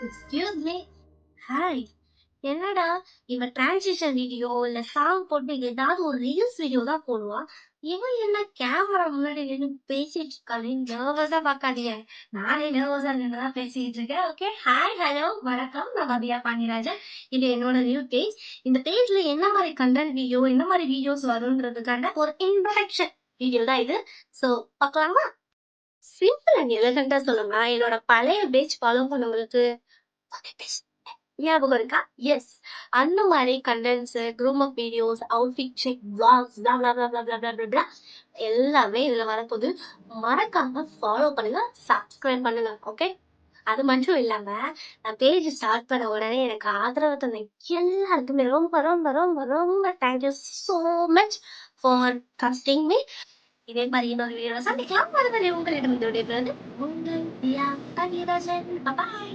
Excuse me. Hi. என்னடா இவன் transition video இல்ல சாங் போட்டு ஏதாவது ஒரு ரீல்ஸ் வீடியோ தான் போடுவான். இவன் என்ன கேமரா முன்னாடி நின்னு பேசிட்டு இருக்கானே, நர்வஸா பார்க்காதீங்க. நானே நர்வஸா நின்னு தான் பேசிட்டு இருக்கேன். ஓகே. ஹாய், ஹலோ, வணக்கம். நான் பவ்யா பாண்டியராஜன். இது என்னோட நியூ பேஜ். இந்த பேஜ்ல என்ன மாரி கண்டென்ட் வீடியோ, என்ன மாரி வீடியோஸ் வரும்ன்றதுக்கான ஒரு இன்ட்ரோடக்ஷன் வீடியோ தான் இது. ஸோ பார்க்கலாமா? சிம்பிள் அண்ட் எலகன்ட்டா சொல்லணும்னா, என்னோட பழைய பேஜ் ஃபாலோ பண்ணவங்களுக்கு ஞாபகம் இருக்கா? எஸ். அந்த மாரி கண்டென்ட்ஸ், க்ரூம் அப் வீடியோஸ், அவுட்ஃபிட் செக், வ்ளாக்ஸ் ப்ளா ப்ளா ப்ளா ப்ளா ப்ளா ப்ளா ப்ளா ப்ளா எல்லாமே இதுல வரப்போது. மறக்காம ஃபாலோ பண்ணுங்க, சப்ஸ்கிரைப் பண்ணுங்க. ஓகே? அது மட்டும் இல்லாம, நான் பேஜ் ஸ்டார்ட் பண்ண உடனே எனக்கு ஆதரவு தந்த எல்லாருக்குமே ரொம்ப ரொம்ப ரொம்ப ரொம்ப thank you so much for trusting me. இதே மாரி இன்னொரு வீடியோல சந்திக்கலாம். அதுவரை உங்களிடமிருந்து விடைபெறுவது உங்கள் பிரியா பாண்டியராஜன். பாய்.